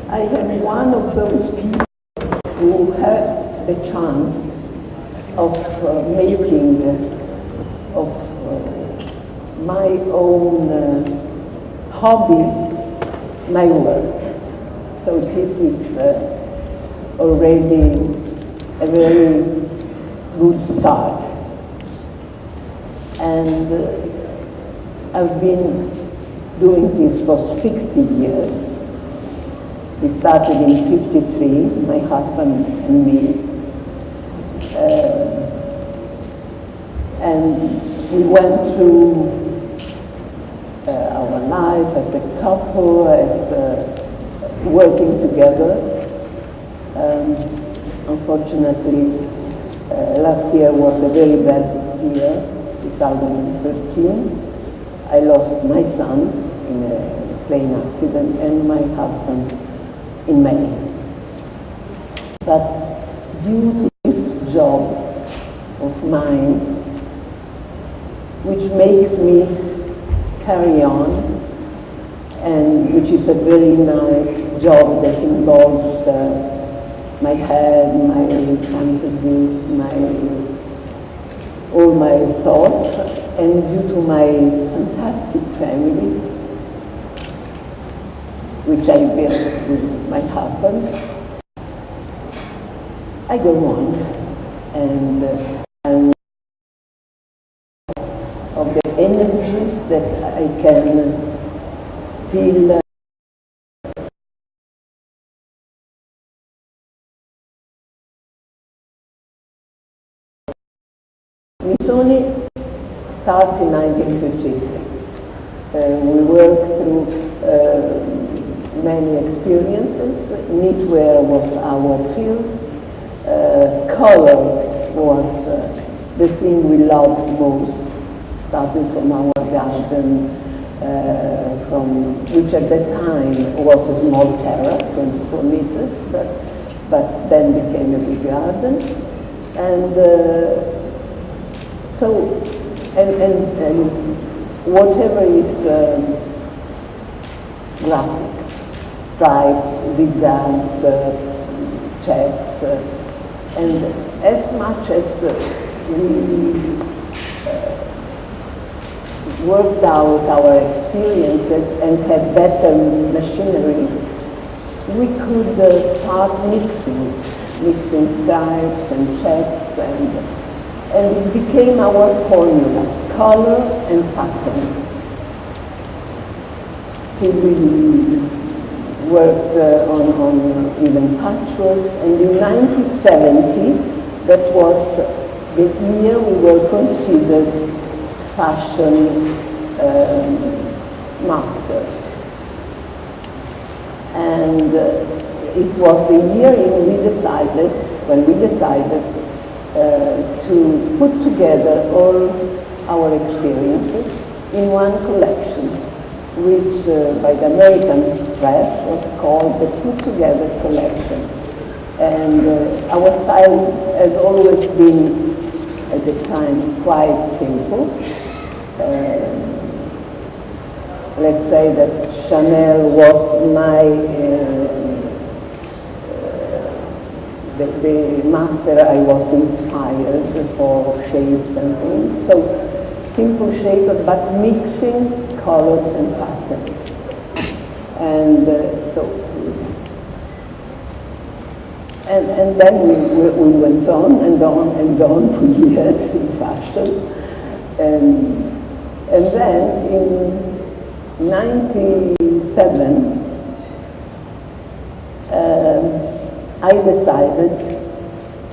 I am one of those people who had the chance of making of my own hobby my work. So this is already a very good start. And I've been doing this for 60 years. We started in '53, my husband and me. And we went through our life as a couple, as working together. Unfortunately, last year was a very bad year, 2013. I lost my son in a plane accident and my husband in May. But due to this job of mine, which makes me carry on, and which is a very nice job that involves my head, my fantasies, all my thoughts, and due to my fantastic family, which I built with my husband, I go on, and of the energies that I can still Missoni starts in 1953. We worked through many experiences. Knitwear was our field. Color was the thing we loved most, starting from our garden, which at the time was a small terrace, 24 meters, but then became a big garden. And and whatever is graphics, stripes, zigzags, checks, and as much as we worked out our experiences and had better machinery, we could start mixing stripes and checks, and it became our formula, color and patterns. Till we worked on even patchworks, and in 1970, that was the year we were considered fashion masters. And it was the year when we decided to put together all our experiences in one collection, which by the American press was called the Put Together Collection. And our style has always been, at the time, quite simple. Let's say that Chanel was the master I was inspired for shapes and things. So simple shapes, but mixing colors and patterns. And and then we went on and on and on for years in fashion. And then in '97, I decided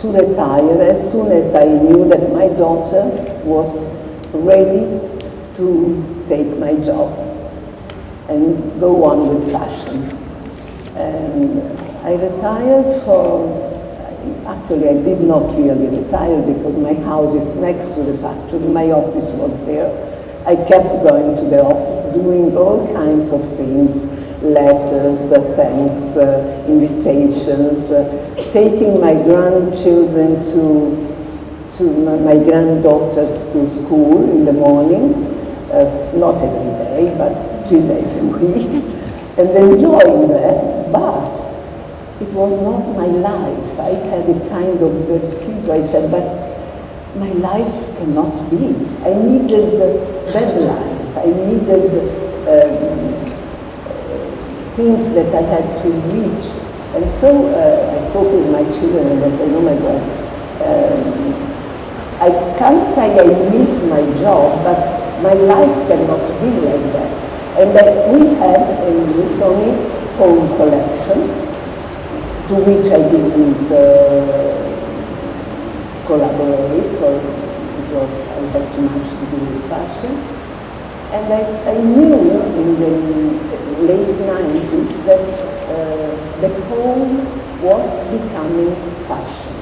to retire as soon as I knew that my daughter was ready to take my job and go on with fashion. And I retired actually I did not really retire because my house is next to the factory, my office was there. I kept going to the office, doing all kinds of things, letters, thanks, invitations, taking my grandchildren my granddaughters to school in the morning, not every day, but 3 days a week, and enjoying that. but it was not my life. I had a kind of vertigo. I said, but my life cannot be. I needed deadlines. I needed things that I had to reach. And so I spoke with my children and I said, oh my God, I can't say I miss my job, but my life cannot be like that. And that we had a Missoni home collection, to which I didn't collaborate, or because I had too much to do with fashion. And I knew in the late 90s that the home was becoming fashion.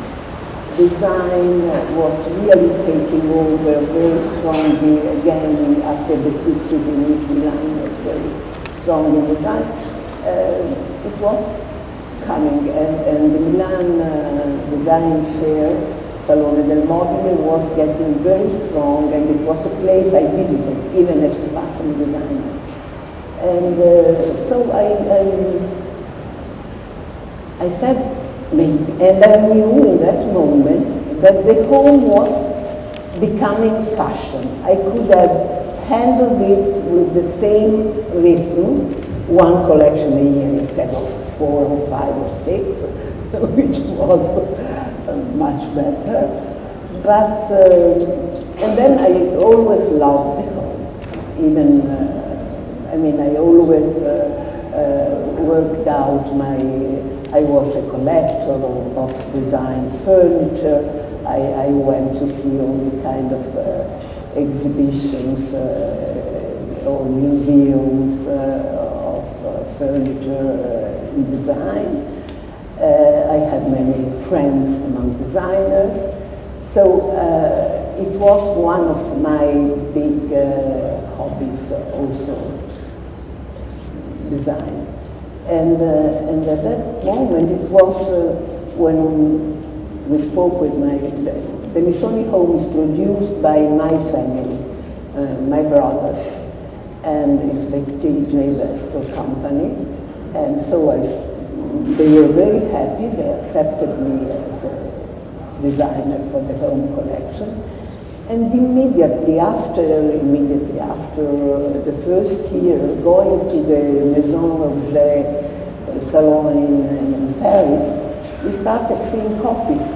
Design was really taking over very strongly again after the 60s in which Milan was very strong in design. It was coming, and the Milan Design Fair, Salone del Mobile, was getting very strong, and it was a place I visited, even as a fashion designer. And so I said, maybe, and I knew in that moment that the home was becoming fashion. I could have handled it with the same rhythm, one collection a year instead of 4 or 5 or 6, which was much better. But, and then I always loved the home. Even, I always worked out I was a collector of design furniture. I went to see all the kind of exhibitions or museums of furniture in design. I had many friends among designers. So it was one of my big hobbies also, design. And at that moment, it was when we spoke with the Missoni home is produced by my family, my brothers, and it's the TJ Vestor company. And so they were very happy. They accepted me as a designer for the home collection. And immediately after the first year, going to the Maison Objet salon in Paris, we started seeing copies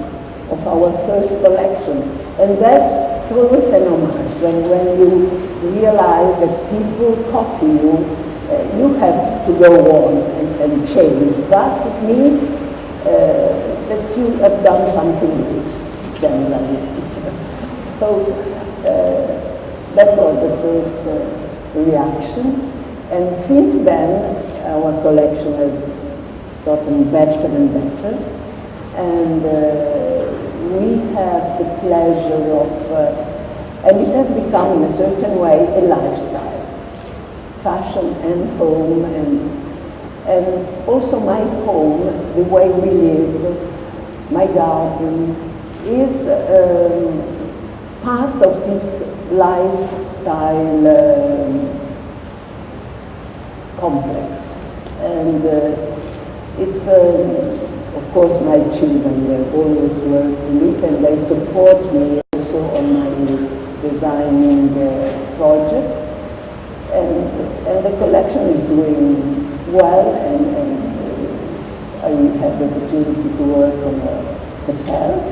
of our first collection. And that's always an homage. When you realize that people copy you, you have to go on and change. But it means that you have done something good, generally. So that was the first reaction, and since then our collection has gotten better and better, and we have the pleasure of, and it has become in a certain way a lifestyle, fashion and home, and also my home, the way we live, my garden, is part of this lifestyle complex. And it's, of course, my children will always work with it, and they support me also on my designing project. And the collection is doing well, and I had the opportunity to work on the terrace,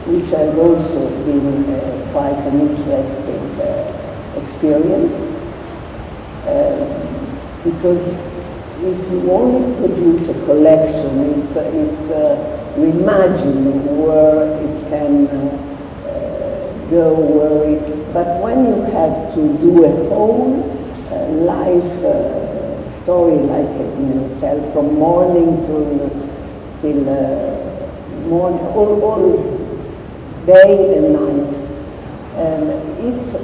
which has also been quite an interesting experience, because if you only produce a collection, you imagine where it can go, but when you have to do a whole life story, like in a hotel, from morning till morning, all day and night.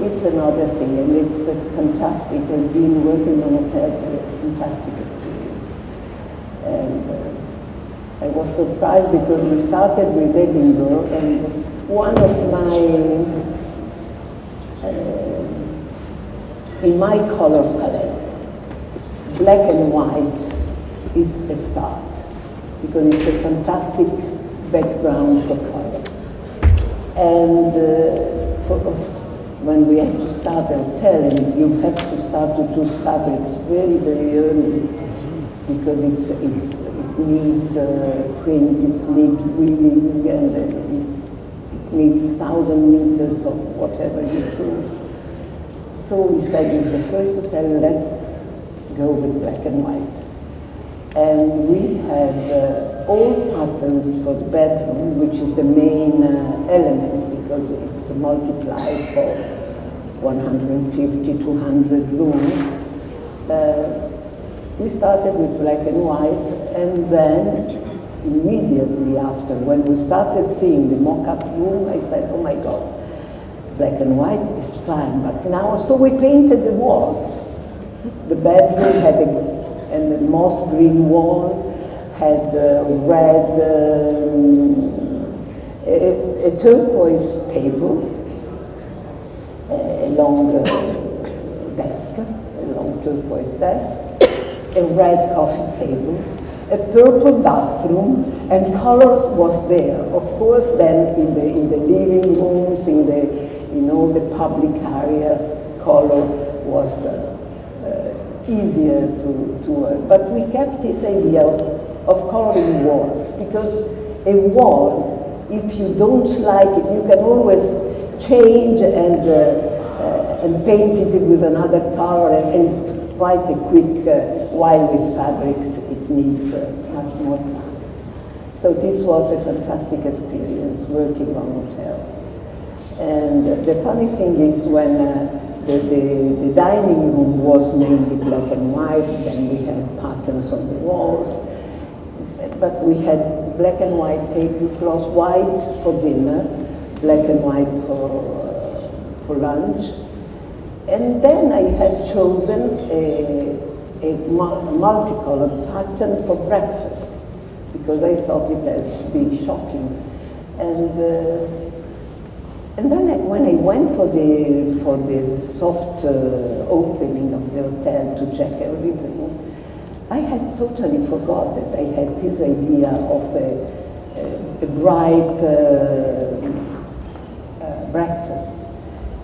It's another thing, and it's fantastic. I've been working on a fantastic experience. And I was surprised because we started with Edinburgh, and one of in my color palette, black and white, is a start, because it's a fantastic background for color. And when we have to start our telling, you have to start to choose fabrics very, very early, because it needs print, it needs weaving, and it needs 1,000 meters of whatever you choose. So we said, it's the first to tell, let's go with black and white. And we had all patterns for the bedroom, which is the main element, because it's multiplied for 150, 200 rooms. We started with black and white, and then immediately after, when we started seeing the mock-up room, I said, oh my God, black and white is fine, but now, so we painted the walls. The bedroom had a moss green wall, had red, a turquoise table, a long desk, a long turquoise desk, a red coffee table, a purple bathroom, and color was there. Of course, then in the living rooms, in all the public areas, color was easier to work. But we kept this idea of coloring walls, because a wall, if you don't like it, you can always change and paint it with another color, and it's quite a quick, while with fabrics it needs much more time. So this was a fantastic experience working on hotels. And the funny thing is, when the dining room was mainly black and white, then we had patterns on the walls, but we had black and white tablecloths, white for dinner, black and white for lunch. And then I had chosen a multicolored pattern for breakfast, because I thought it had been shocking. And then when I went for the soft opening of the hotel to check everything, I had totally forgot that I had this idea of a bright breakfast.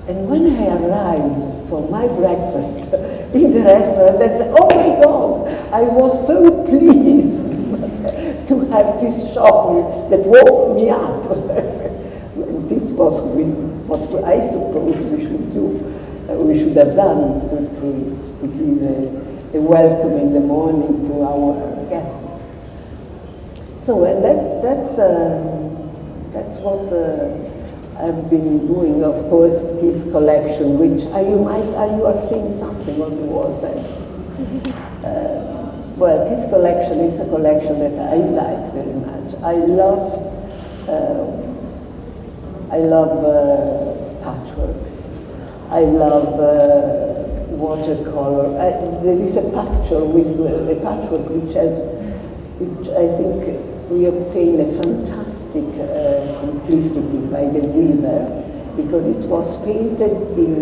And when I arrived for my breakfast in the restaurant, I said, oh my God, I was so pleased to have this shock that woke me up. This was what I suppose we should do, we should have done to give a welcome in the morning to our guests. So, and that's what I've been doing. Of course, this collection, which you are seeing something on the walls. Well, this collection is a collection that I like very much. I love patchworks. I love watercolor. There is a patchwork which I think we obtained a fantastic complicity by the weaver, because it was painted in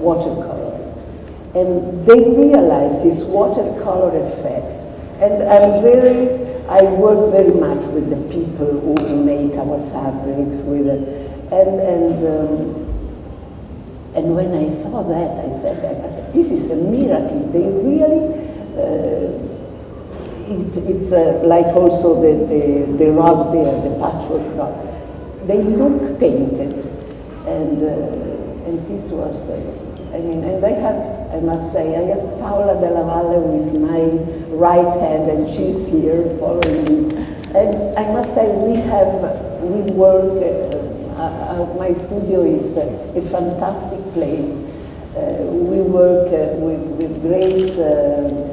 watercolor. And they realized this watercolor effect. And I work very much with the people who make our fabrics, and when I saw that, I said, this is a miracle. They really, it's like also the rug there, the patchwork rug. They look painted, and this was, and I must say, I have Paola Della Valle, who is my right hand, and she's here following me. And I must say, we work, my studio is a fantastic place. We work with great,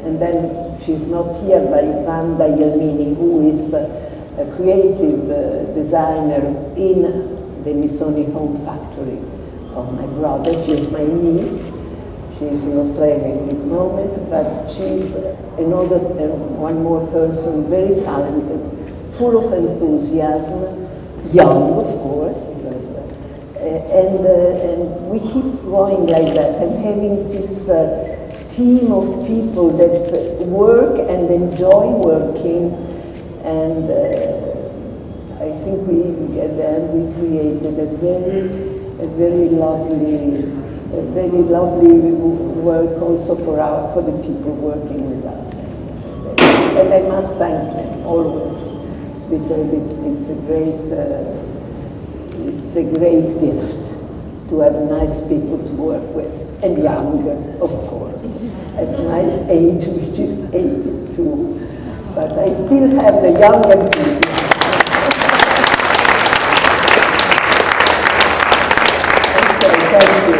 and then she's not here, but Wanda Ielmini, who is a creative designer in the Missoni Home Factory of my brother. She's my niece. She's in Australia at this moment, but she's another, one more person, very talented, full of enthusiasm, young, of course, and we keep going like that, and having this team of people that work and enjoy working, and I think at the end we created a very lovely work also for the people working with us. And I must thank them always, because it's a great gift to have nice people to work with, and younger, of course. At my age, which is 82, but I still have the young enthusiasm. Okay, thank you.